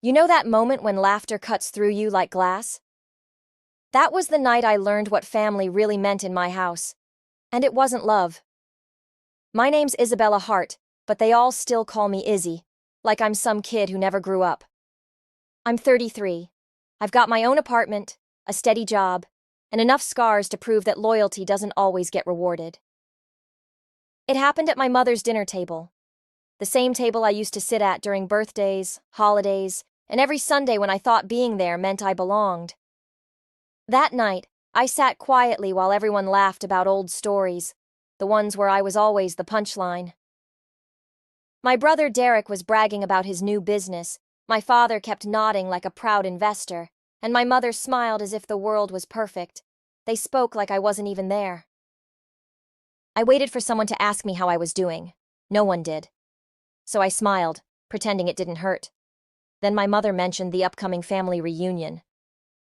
You know that moment when laughter cuts through you like glass? That was the night I learned what family really meant in my house. And it wasn't love. My name's Isabella Hart, but they all still call me Izzy, like I'm some kid who never grew up. I'm 33. I've got my own apartment, a steady job, and enough scars to prove that loyalty doesn't always get rewarded. It happened at my mother's dinner table. The same table I used to sit at during birthdays, holidays, and every Sunday when I thought being there meant I belonged. That night, I sat quietly while everyone laughed about old stories, the ones where I was always the punchline. My brother Derek was bragging about his new business, my father kept nodding like a proud investor, and my mother smiled as if the world was perfect. They spoke like I wasn't even there. I waited for someone to ask me how I was doing. No one did. So I smiled, pretending it didn't hurt. Then my mother mentioned the upcoming family reunion.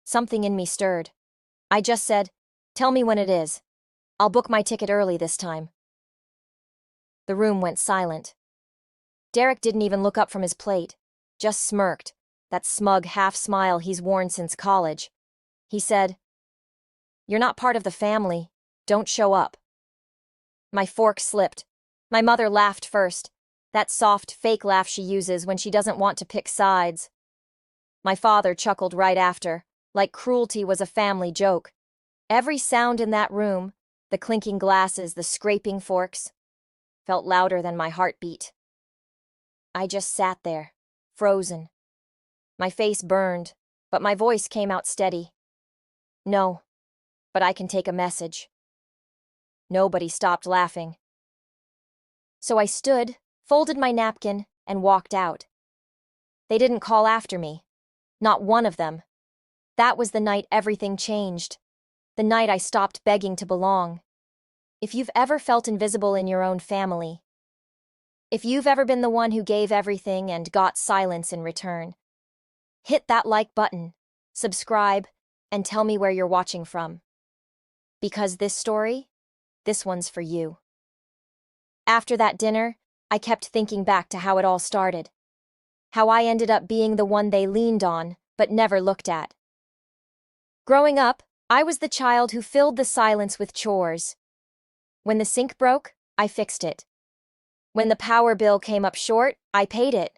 Something in me stirred. I just said, "Tell me when it is. I'll book my ticket early this time." The room went silent. Derek didn't even look up from his plate, just smirked, that smug half-smile he's worn since college. He said, "You're not part of the family. Don't show up." My fork slipped. My mother laughed first, that soft, fake laugh she uses when she doesn't want to pick sides. My father chuckled right after, like cruelty was a family joke. Every sound in that room, the clinking glasses, the scraping forks, felt louder than my heartbeat. I just sat there, frozen. My face burned, but my voice came out steady. "No, but I can take a message." Nobody stopped laughing. So I stood, folded my napkin, and walked out. They didn't call after me. Not one of them. That was the night everything changed. The night I stopped begging to belong. If you've ever felt invisible in your own family, if you've ever been the one who gave everything and got silence in return, hit that like button, subscribe, and tell me where you're watching from. Because this one's for you. After that dinner, I kept thinking back to how it all started. How I ended up being the one they leaned on, but never looked at. Growing up, I was the child who filled the silence with chores. When the sink broke, I fixed it. When the power bill came up short, I paid it.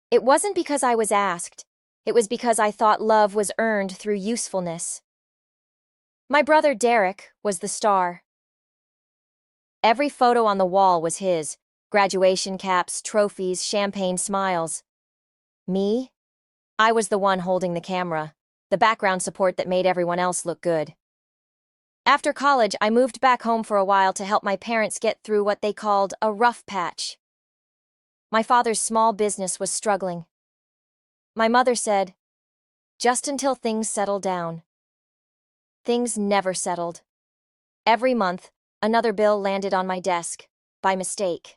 It wasn't because I was asked. It was because I thought love was earned through usefulness. My brother Derek was the star. Every photo on the wall was his. Graduation caps, trophies, champagne smiles. Me? I was the one holding the camera, the background support that made everyone else look good. After college, I moved back home for a while to help my parents get through what they called a rough patch. My father's small business was struggling. My mother said, "Just until things settle down." Things never settled. Every month, another bill landed on my desk, by mistake.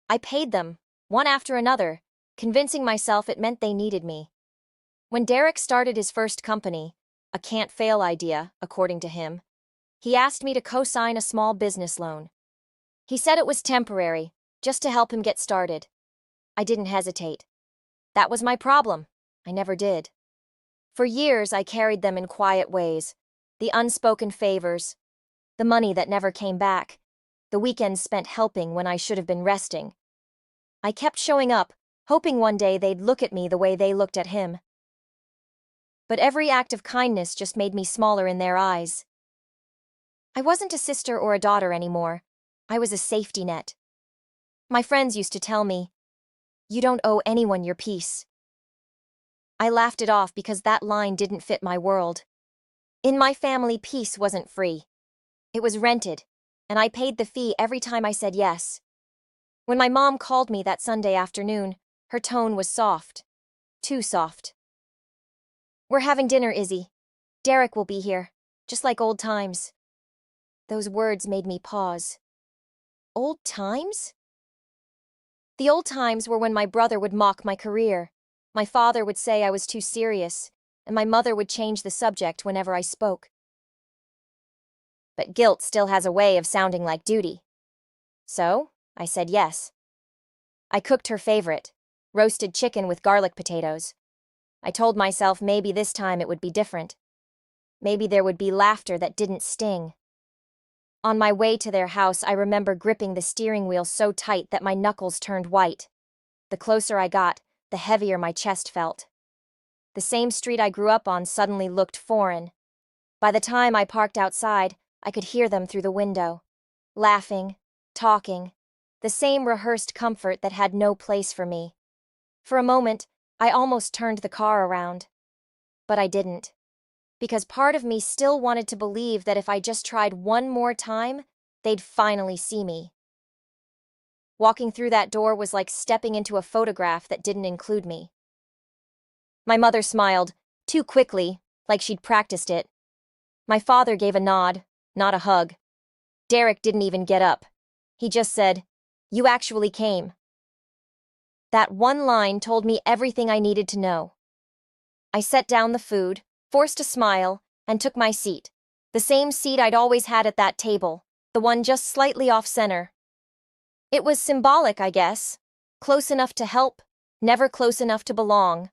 I paid them, one after another, convincing myself it meant they needed me. When Derek started his first company, a can't-fail idea, according to him, he asked me to co-sign a small business loan. He said it was temporary, just to help him get started. I didn't hesitate. That was my problem. I never did. For years, I carried them in quiet ways. The unspoken favors, the money that never came back, the weekends spent helping when I should have been resting. I kept showing up, hoping one day they'd look at me the way they looked at him. But every act of kindness just made me smaller in their eyes. I wasn't a sister or a daughter anymore. I was a safety net. My friends used to tell me, "You don't owe anyone your peace." I laughed it off because that line didn't fit my world. In my family, peace wasn't free. It was rented, and I paid the fee every time I said yes. When my mom called me that Sunday afternoon, her tone was soft. Too soft. "We're having dinner, Izzy. Derek will be here, just like old times." Those words made me pause. Old times? The old times were when my brother would mock my career. My father would say I was too serious, and my mother would change the subject whenever I spoke. But guilt still has a way of sounding like duty. So, I said yes. I cooked her favorite, roasted chicken with garlic potatoes. I told myself maybe this time it would be different. Maybe there would be laughter that didn't sting. On my way to their house, I remember gripping the steering wheel so tight that my knuckles turned white. The closer I got, the heavier my chest felt. The same street I grew up on suddenly looked foreign. By the time I parked outside, I could hear them through the window. Laughing, talking, the same rehearsed comfort that had no place for me. For a moment, I almost turned the car around. But I didn't. Because part of me still wanted to believe that if I just tried one more time, they'd finally see me. Walking through that door was like stepping into a photograph that didn't include me. My mother smiled, too quickly, like she'd practiced it. My father gave a nod, not a hug. Derek didn't even get up. He just said, "You actually came." That one line told me everything I needed to know. I set down the food, forced a smile, and took my seat. The same seat I'd always had at that table, the one just slightly off-center. It was symbolic, I guess. Close enough to help, never close enough to belong.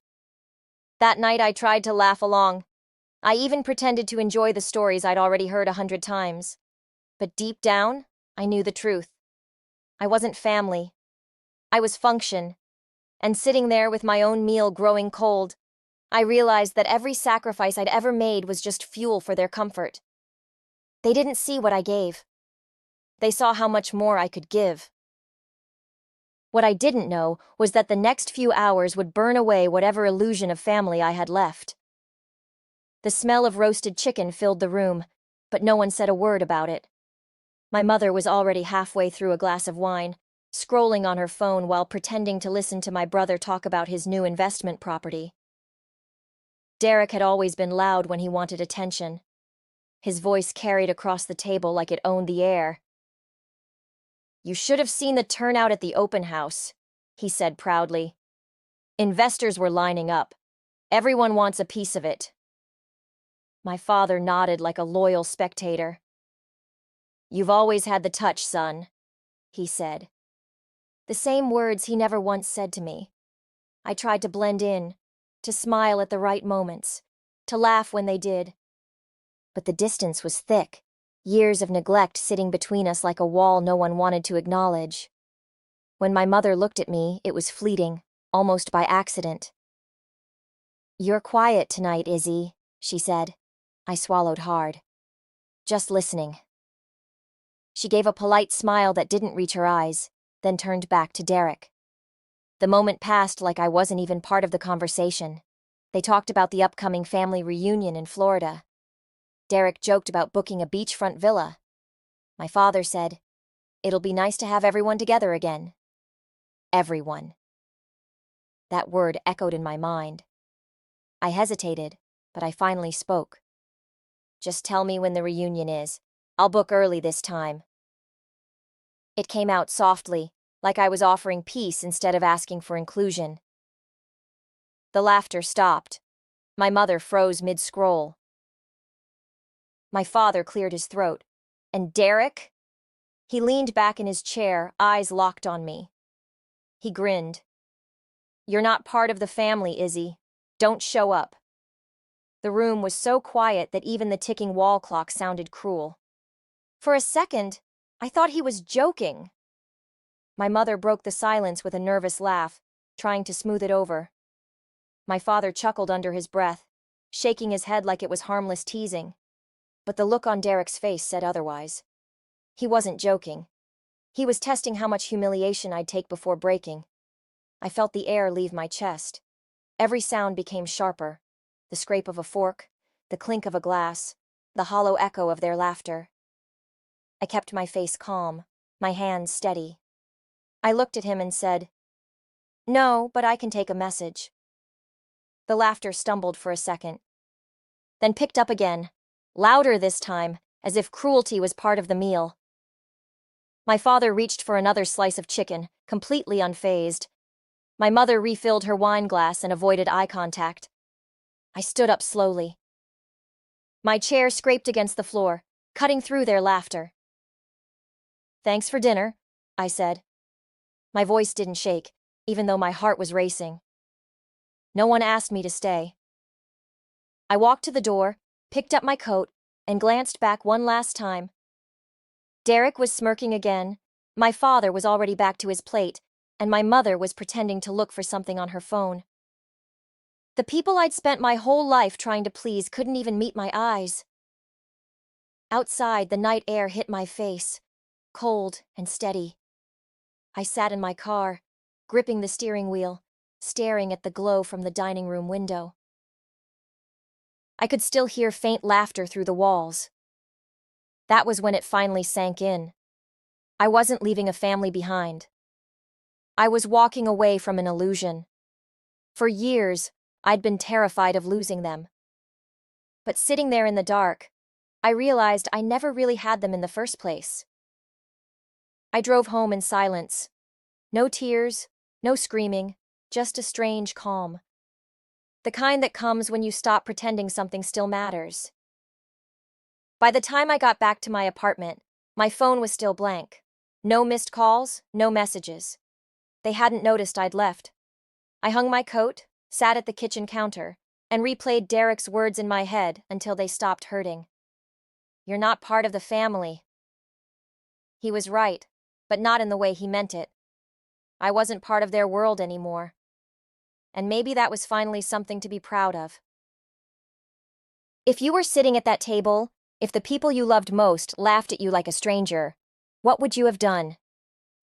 That night I tried to laugh along. I even pretended to enjoy the stories I'd already heard 100 times. But deep down, I knew the truth. I wasn't family. I was function. And sitting there with my own meal growing cold, I realized that every sacrifice I'd ever made was just fuel for their comfort. They didn't see what I gave. They saw how much more I could give. What I didn't know was that the next few hours would burn away whatever illusion of family I had left. The smell of roasted chicken filled the room, but no one said a word about it. My mother was already halfway through a glass of wine, scrolling on her phone while pretending to listen to my brother talk about his new investment property. Derek had always been loud when he wanted attention. His voice carried across the table like it owned the air. "You should have seen the turnout at the open house," he said proudly. "Investors were lining up. Everyone wants a piece of it." My father nodded like a loyal spectator. "You've always had the touch, son," he said. The same words he never once said to me. I tried to blend in, to smile at the right moments, to laugh when they did. But the distance was thick, years of neglect sitting between us like a wall no one wanted to acknowledge. When my mother looked at me, it was fleeting, almost by accident. "You're quiet tonight, Izzy," she said. I swallowed hard. "Just listening." She gave a polite smile that didn't reach her eyes, then turned back to Derek. The moment passed like I wasn't even part of the conversation. They talked about the upcoming family reunion in Florida. Derek joked about booking a beachfront villa. My father said, "It'll be nice to have everyone together again." Everyone. That word echoed in my mind. I hesitated, but I finally spoke. "Just tell me when the reunion is. I'll book early this time." It came out softly, like I was offering peace instead of asking for inclusion. The laughter stopped. My mother froze mid-scroll. My father cleared his throat. "And Derek?" He leaned back in his chair, eyes locked on me. He grinned. "You're not part of the family, Izzy. Don't show up." The room was so quiet that even the ticking wall clock sounded cruel. For a second, I thought he was joking. My mother broke the silence with a nervous laugh, trying to smooth it over. My father chuckled under his breath, shaking his head like it was harmless teasing. But the look on Derek's face said otherwise. He wasn't joking. He was testing how much humiliation I'd take before breaking. I felt the air leave my chest. Every sound became sharper. The scrape of a fork, the clink of a glass, the hollow echo of their laughter. I kept my face calm, my hands steady. I looked at him and said, "No, but I can take a message." The laughter stumbled for a second, then picked up again, louder this time, as if cruelty was part of the meal. My father reached for another slice of chicken, completely unfazed. My mother refilled her wine glass and avoided eye contact. I stood up slowly. My chair scraped against the floor, cutting through their laughter. "Thanks for dinner," I said. My voice didn't shake, even though my heart was racing. No one asked me to stay. I walked to the door, picked up my coat, and glanced back one last time. Derek was smirking again, my father was already back to his plate, and my mother was pretending to look for something on her phone. The people I'd spent my whole life trying to please couldn't even meet my eyes. Outside, the night air hit my face, cold and steady. I sat in my car, gripping the steering wheel, staring at the glow from the dining room window. I could still hear faint laughter through the walls. That was when it finally sank in. I wasn't leaving a family behind. I was walking away from an illusion. For years, I'd been terrified of losing them. But sitting there in the dark, I realized I never really had them in the first place. I drove home in silence. No tears, no screaming, just a strange calm. The kind that comes when you stop pretending something still matters. By the time I got back to my apartment, my phone was still blank. No missed calls, no messages. They hadn't noticed I'd left. I hung my coat, sat at the kitchen counter, and replayed Derek's words in my head until they stopped hurting. "You're not part of the family." He was right, but not in the way he meant it. I wasn't part of their world anymore. And maybe that was finally something to be proud of. If you were sitting at that table, if the people you loved most laughed at you like a stranger, what would you have done?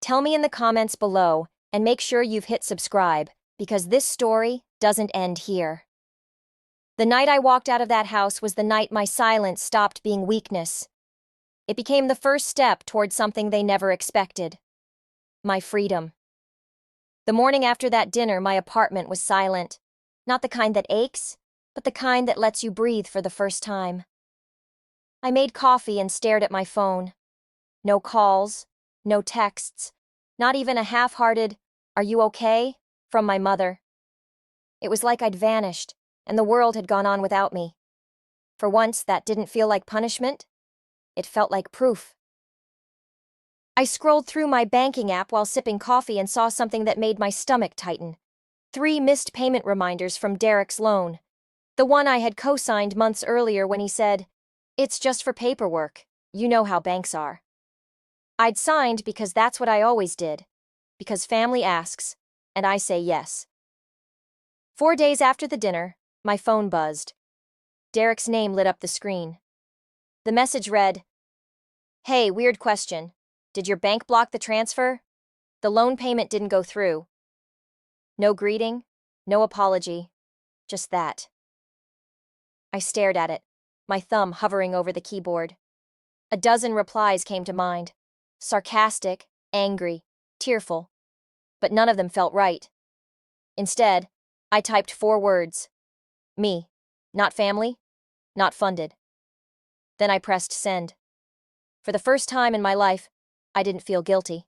Tell me in the comments below, and make sure you've hit subscribe, because this story doesn't end here. The night I walked out of that house was the night my silence stopped being weakness. It became the first step toward something they never expected. My freedom. The morning after that dinner, my apartment was silent. Not the kind that aches, but the kind that lets you breathe for the first time. I made coffee and stared at my phone. No calls, no texts, not even a half-hearted, "Are you okay?" from my mother. It was like I'd vanished, and the world had gone on without me. For once, that didn't feel like punishment. It felt like proof. I scrolled through my banking app while sipping coffee and saw something that made my stomach tighten. 3 missed payment reminders from Derek's loan. The one I had co-signed months earlier when he said, "It's just for paperwork. You know how banks are." I'd signed because that's what I always did. Because family asks, and I say yes. 4 days after the dinner, my phone buzzed. Derek's name lit up the screen. The message read, "Hey, weird question. Did your bank block the transfer? The loan payment didn't go through." No greeting, no apology, just that. I stared at it, my thumb hovering over the keyboard. A dozen replies came to mind. Sarcastic, angry, tearful. But none of them felt right. Instead, I typed 4 words. Me. Not family. Not funded. Then I pressed send. For the first time in my life, I didn't feel guilty.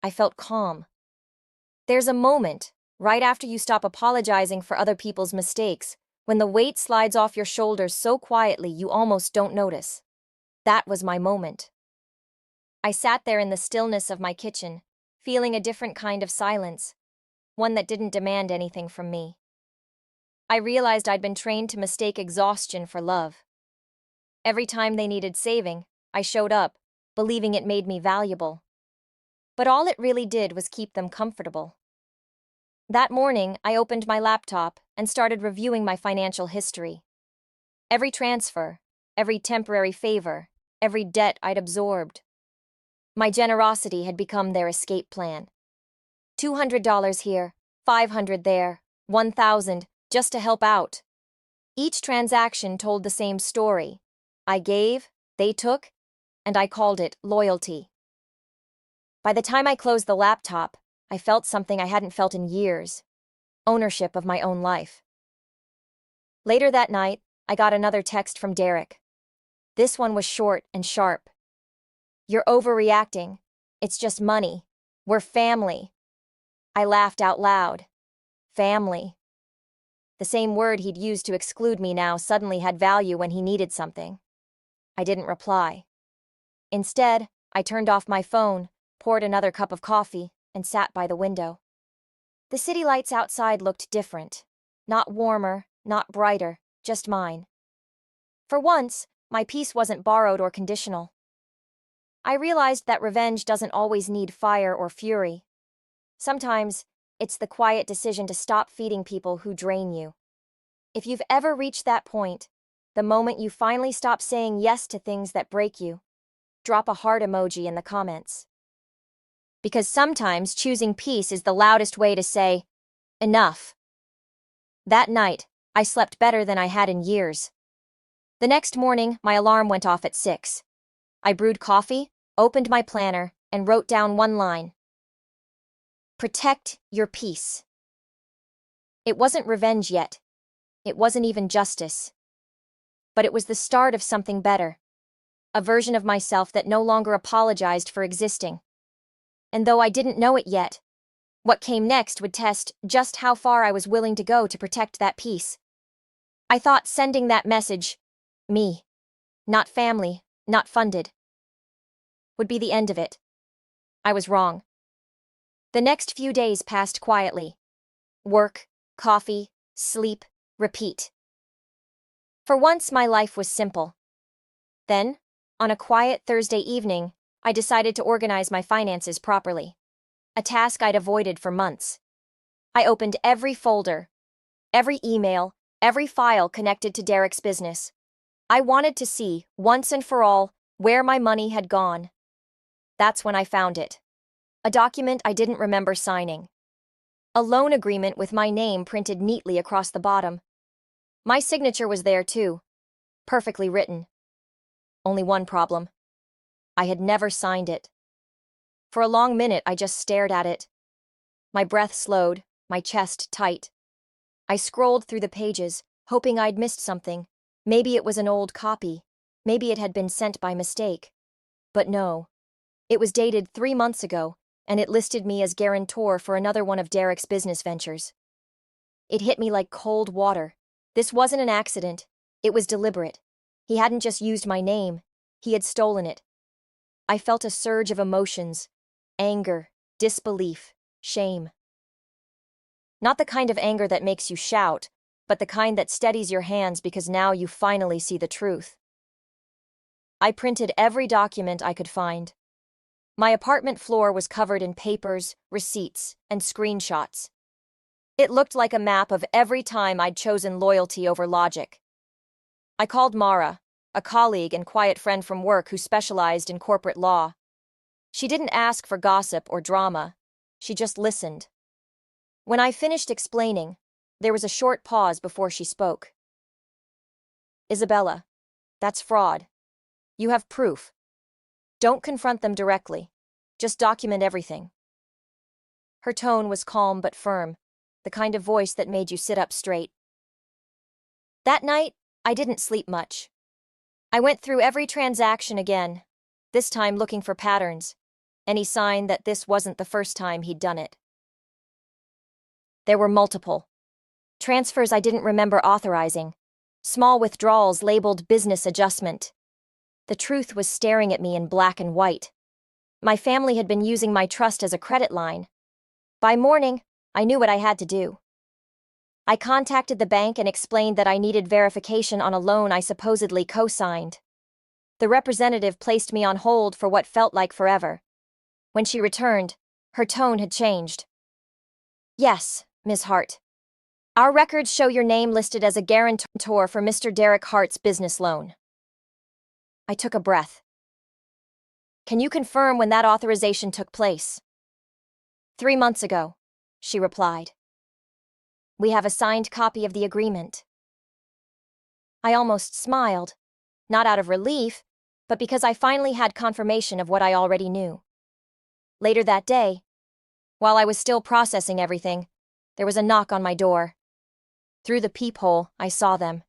I felt calm. There's a moment, right after you stop apologizing for other people's mistakes, when the weight slides off your shoulders so quietly you almost don't notice. That was my moment. I sat there in the stillness of my kitchen, feeling a different kind of silence, one that didn't demand anything from me. I realized I'd been trained to mistake exhaustion for love. Every time they needed saving, I showed up, believing it made me valuable. But all it really did was keep them comfortable. That morning, I opened my laptop and started reviewing my financial history. Every transfer, every temporary favor, every debt I'd absorbed. My generosity had become their escape plan. $200 here, $500 there, $1,000, just to help out. Each transaction told the same story. I gave, they took, and I called it loyalty. By the time I closed the laptop, I felt something I hadn't felt in years: ownership of my own life. Later that night, I got another text from Derek. This one was short and sharp. "You're overreacting. It's just money. We're family." I laughed out loud. Family. The same word he'd used to exclude me now suddenly had value when he needed something. I didn't reply. Instead, I turned off my phone, poured another cup of coffee, and sat by the window. The city lights outside looked different. Not warmer, not brighter, just mine. For once, my peace wasn't borrowed or conditional. I realized that revenge doesn't always need fire or fury. Sometimes, it's the quiet decision to stop feeding people who drain you. If you've ever reached that point, the moment you finally stop saying yes to things that break you, drop a heart emoji in the comments. Because sometimes choosing peace is the loudest way to say, enough. That night, I slept better than I had in years. The next morning, my alarm went off at 6. I brewed coffee, opened my planner, and wrote down one line. Protect your peace. It wasn't revenge yet. It wasn't even justice. But it was the start of something better. A version of myself that no longer apologized for existing. And though I didn't know it yet, what came next would test just how far I was willing to go to protect that peace. I thought sending that message, me, not family, not funded, would be the end of it. I was wrong. The next few days passed quietly. Work, coffee, sleep, repeat. For once, my life was simple. Then, on a quiet Thursday evening, I decided to organize my finances properly. A task I'd avoided for months. I opened every folder, every email, every file connected to Derek's business. I wanted to see, once and for all, where my money had gone. That's when I found it. A document I didn't remember signing. A loan agreement with my name printed neatly across the bottom. My signature was there too, perfectly written. Only one problem. I had never signed it. For a long minute, I just stared at it. My breath slowed, my chest tight. I scrolled through the pages, hoping I'd missed something. Maybe it was an old copy. Maybe it had been sent by mistake. But no. It was dated 3 months ago, and it listed me as guarantor for another one of Derek's business ventures. It hit me like cold water. This wasn't an accident. It was deliberate. He hadn't just used my name. He had stolen it. I felt a surge of emotions. Anger, disbelief, shame. Not the kind of anger that makes you shout, but the kind that steadies your hands because now you finally see the truth. I printed every document I could find. My apartment floor was covered in papers, receipts, and screenshots. It looked like a map of every time I'd chosen loyalty over logic. I called Mara, a colleague and quiet friend from work who specialized in corporate law. She didn't ask for gossip or drama. She just listened. When I finished explaining, there was a short pause before she spoke. Isabella, that's fraud. You have proof. Don't confront them directly. Just document everything. Her tone was calm but firm, the kind of voice that made you sit up straight. That night, I didn't sleep much. I went through every transaction again, this time looking for patterns, any sign that this wasn't the first time he'd done it. There were multiple. Transfers I didn't remember authorizing, small withdrawals labeled business adjustment. The truth was staring at me in black and white. My family had been using my trust as a credit line. By morning, I knew what I had to do. I contacted the bank and explained that I needed verification on a loan I supposedly co-signed. The representative placed me on hold for what felt like forever. When she returned, her tone had changed. Yes, Ms. Hart. Our records show your name listed as a guarantor for Mr. Derek Hart's business loan. I took a breath. Can you confirm when that authorization took place? 3 months ago, she replied. We have a signed copy of the agreement. I almost smiled, not out of relief, but because I finally had confirmation of what I already knew. Later that day, while I was still processing everything, there was a knock on my door. Through the peephole, I saw them,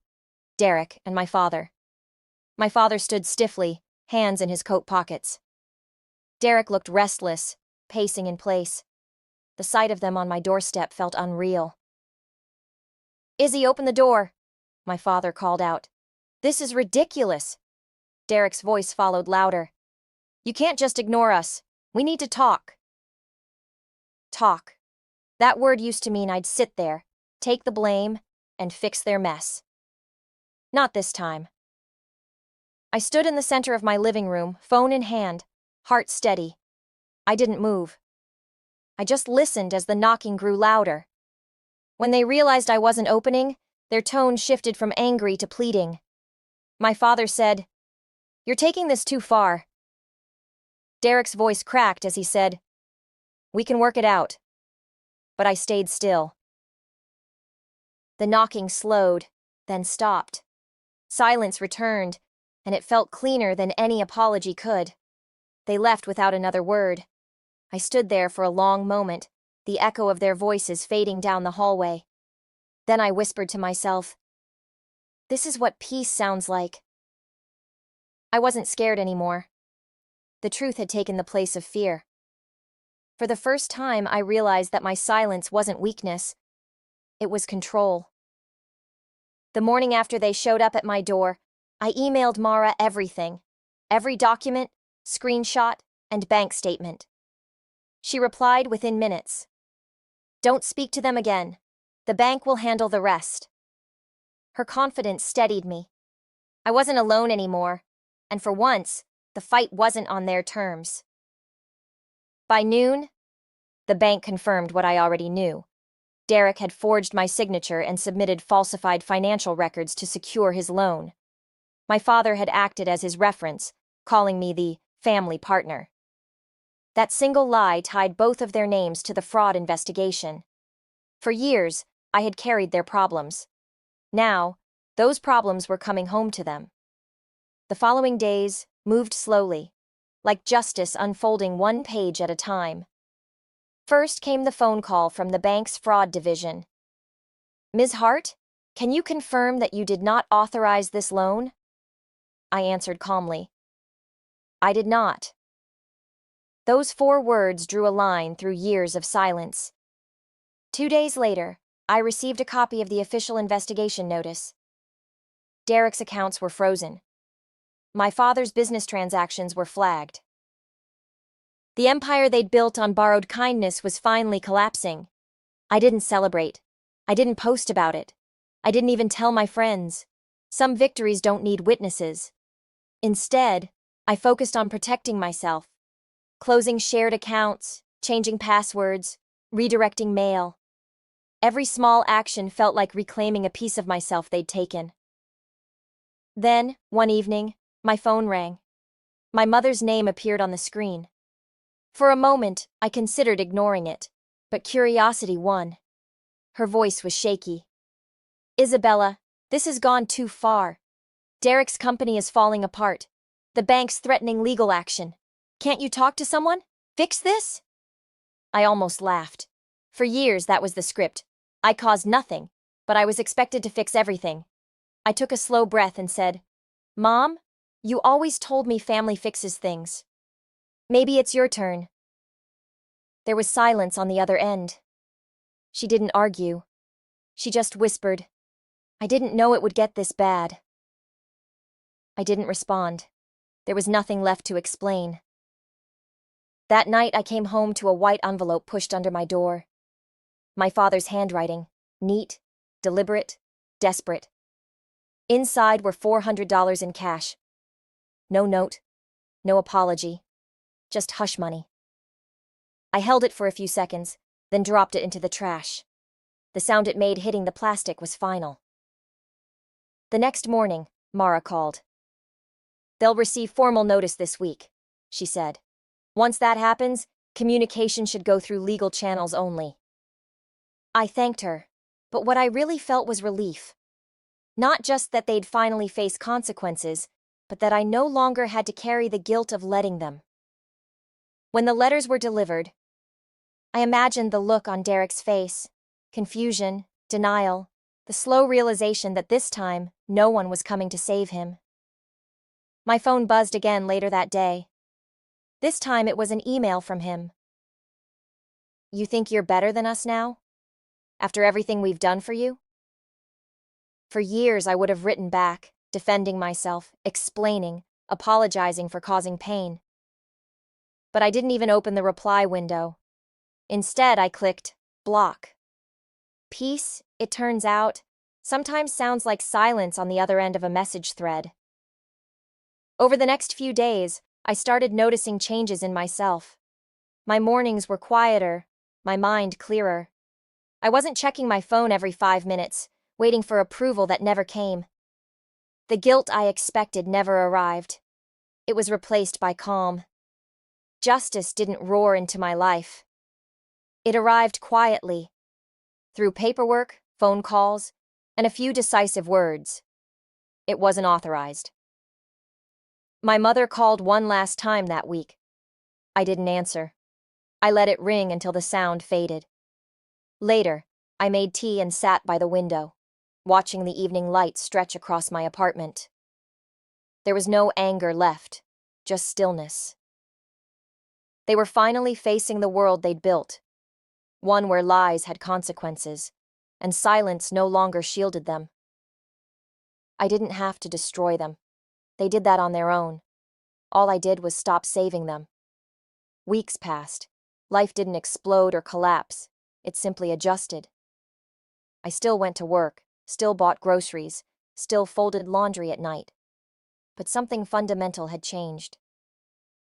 Derek and my father. My father stood stiffly, hands in his coat pockets. Derek looked restless, pacing in place. The sight of them on my doorstep felt unreal. Izzy, open the door, my father called out. This is ridiculous. Derek's voice followed louder. You can't just ignore us. We need to talk. Talk. That word used to mean I'd sit there, take the blame, and fix their mess. Not this time. I stood in the center of my living room, phone in hand, heart steady. I didn't move. I just listened as the knocking grew louder. When they realized I wasn't opening, their tone shifted from angry to pleading. My father said, "You're taking this too far." Derek's voice cracked as he said, "We can work it out." But I stayed still. The knocking slowed, then stopped. Silence returned, and it felt cleaner than any apology could. They left without another word. I stood there for a long moment, the echo of their voices fading down the hallway. Then I whispered to myself, "This is what peace sounds like." I wasn't scared anymore. The truth had taken the place of fear. For the first time, I realized that my silence wasn't weakness. It was control. The morning after they showed up at my door, I emailed Mara everything. Every document, screenshot, and bank statement. She replied within minutes. "Don't speak to them again. The bank will handle the rest." Her confidence steadied me. I wasn't alone anymore, and for once, the fight wasn't on their terms. By noon, the bank confirmed what I already knew. Derek had forged my signature and submitted falsified financial records to secure his loan. My father had acted as his reference, calling me the family partner. That single lie tied both of their names to the fraud investigation. For years, I had carried their problems. Now, those problems were coming home to them. The following days moved slowly, like justice unfolding one page at a time. First came the phone call from the bank's fraud division. "Ms. Hart, can you confirm that you did not authorize this loan?" I answered calmly. "I did not." Those 4 words drew a line through years of silence. 2 days later, I received a copy of the official investigation notice. Derek's accounts were frozen. My father's business transactions were flagged. The empire they'd built on borrowed kindness was finally collapsing. I didn't celebrate. I didn't post about it. I didn't even tell my friends. Some victories don't need witnesses. Instead, I focused on protecting myself. Closing shared accounts, changing passwords, redirecting mail. Every small action felt like reclaiming a piece of myself they'd taken. Then, one evening, my phone rang. My mother's name appeared on the screen. For a moment, I considered ignoring it, but curiosity won. Her voice was shaky. "Isabella, this has gone too far. Derek's company is falling apart. The bank's threatening legal action. Can't you talk to someone? Fix this?" I almost laughed. For years, that was the script. I caused nothing, but I was expected to fix everything. I took a slow breath and said, "Mom, you always told me family fixes things. Maybe it's your turn." There was silence on the other end. She didn't argue. She just whispered, "I didn't know it would get this bad." I didn't respond. There was nothing left to explain. That night, I came home to a white envelope pushed under my door. My father's handwriting, neat, deliberate, desperate. Inside were $400 in cash. No note, no apology, just hush money. I held it for a few seconds, then dropped it into the trash. The sound it made hitting the plastic was final. The next morning, Mara called. "They'll receive formal notice this week," she said. "Once that happens, communication should go through legal channels only." I thanked her, but what I really felt was relief. Not just that they'd finally face consequences, but that I no longer had to carry the guilt of letting them. When the letters were delivered, I imagined the look on Derek's face, confusion, denial, the slow realization that this time, no one was coming to save him. My phone buzzed again later that day. This time it was an email from him. "You think you're better than us now? After everything we've done for you?" For years I would have written back, defending myself, explaining, apologizing for causing pain. But I didn't even open the reply window. Instead, I clicked Block. Peace, it turns out, sometimes sounds like silence on the other end of a message thread. Over the next few days, I started noticing changes in myself. My mornings were quieter, my mind clearer. I wasn't checking my phone every 5 minutes, waiting for approval that never came. The guilt I expected never arrived. It was replaced by calm. Justice didn't roar into my life. It arrived quietly, through paperwork, phone calls, and a few decisive words. It wasn't authorized. My mother called one last time that week. I didn't answer. I let it ring until the sound faded. Later, I made tea and sat by the window, watching the evening light stretch across my apartment. There was no anger left, just stillness. They were finally facing the world they'd built, one where lies had consequences, and silence no longer shielded them. I didn't have to destroy them. They did that on their own. All I did was stop saving them. Weeks passed. Life didn't explode or collapse. It simply adjusted. I still went to work, still bought groceries, still folded laundry at night. But something fundamental had changed.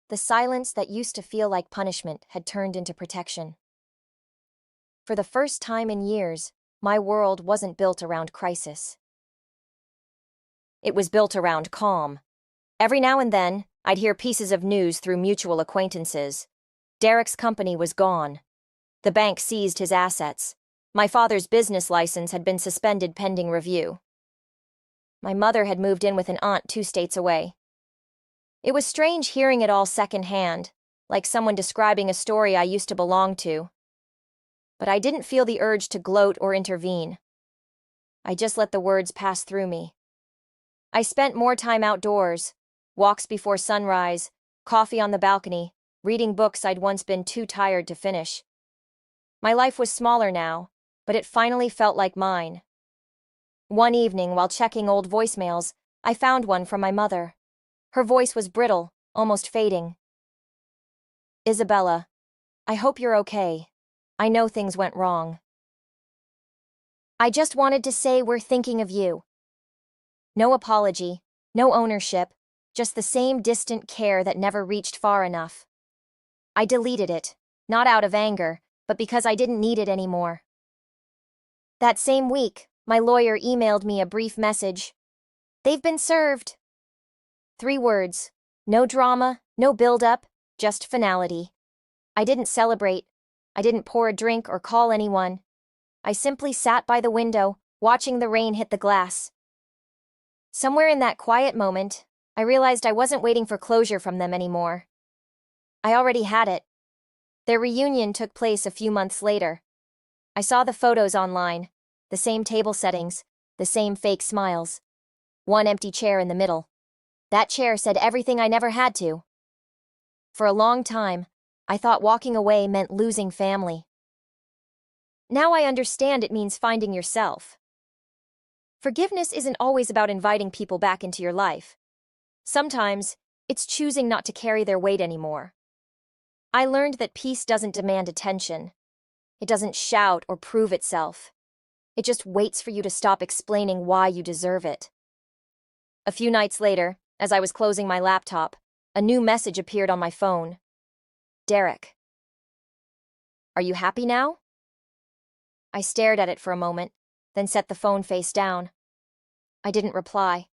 The silence that used to feel like punishment had turned into protection. For the first time in years, my world wasn't built around crisis. It was built around calm. Every now and then, I'd hear pieces of news through mutual acquaintances. Derek's company was gone. The bank seized his assets. My father's business license had been suspended pending review. My mother had moved in with an aunt 2 states away. It was strange hearing it all secondhand, like someone describing a story I used to belong to. But I didn't feel the urge to gloat or intervene. I just let the words pass through me. I spent more time outdoors, walks before sunrise, coffee on the balcony, reading books I'd once been too tired to finish. My life was smaller now, but it finally felt like mine. One evening, while checking old voicemails, I found one from my mother. Her voice was brittle, almost fading. "Isabella, I hope you're okay. I know things went wrong. I just wanted to say we're thinking of you." No apology, no ownership, just the same distant care that never reached far enough. I deleted it, not out of anger, but because I didn't need it anymore. That same week, my lawyer emailed me a brief message. "They've been served." 3 words. No drama, no build-up, just finality. I didn't celebrate. I didn't pour a drink or call anyone. I simply sat by the window, watching the rain hit the glass. Somewhere in that quiet moment, I realized I wasn't waiting for closure from them anymore. I already had it. Their reunion took place a few months later. I saw the photos online, the same table settings, the same fake smiles. One empty chair in the middle. That chair said everything I never had to. For a long time, I thought walking away meant losing family. Now I understand it means finding yourself. Forgiveness isn't always about inviting people back into your life. Sometimes, it's choosing not to carry their weight anymore. I learned that peace doesn't demand attention. It doesn't shout or prove itself. It just waits for you to stop explaining why you deserve it. A few nights later, as I was closing my laptop, a new message appeared on my phone. "Derek. Are you happy now?" I stared at it for a moment, then set the phone face down. I didn't reply.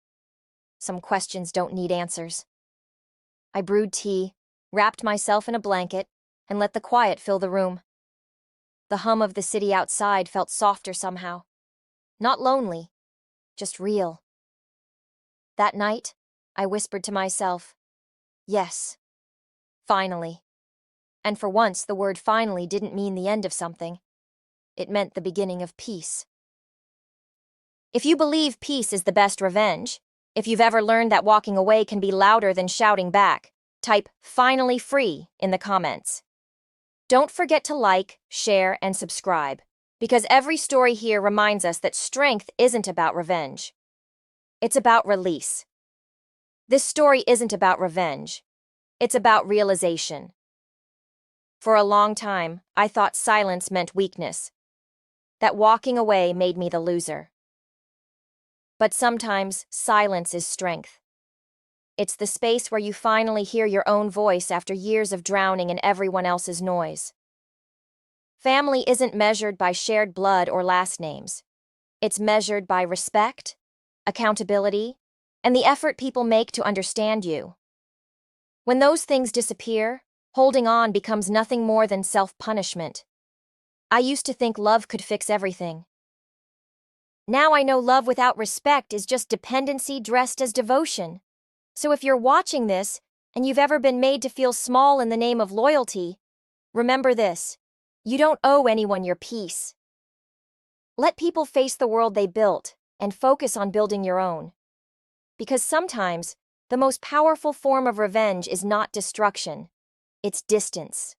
Some questions don't need answers. I brewed tea, wrapped myself in a blanket, and let the quiet fill the room. The hum of the city outside felt softer somehow. Not lonely, just real. That night, I whispered to myself, "Yes. Finally." And for once, the word finally didn't mean the end of something. It meant the beginning of peace. If you believe peace is the best revenge, if you've ever learned that walking away can be louder than shouting back, type "finally free" in the comments. Don't forget to like, share, and subscribe, because every story here reminds us that strength isn't about revenge. It's about release. This story isn't about revenge. It's about realization. For a long time, I thought silence meant weakness, that walking away made me the loser. But sometimes, silence is strength. It's the space where you finally hear your own voice after years of drowning in everyone else's noise. Family isn't measured by shared blood or last names. It's measured by respect, accountability, and the effort people make to understand you. When those things disappear, holding on becomes nothing more than self-punishment. I used to think love could fix everything. Now I know love without respect is just dependency dressed as devotion. So if you're watching this, and you've ever been made to feel small in the name of loyalty, remember this: you don't owe anyone your peace. Let people face the world they built, and focus on building your own. Because sometimes, the most powerful form of revenge is not destruction, it's distance.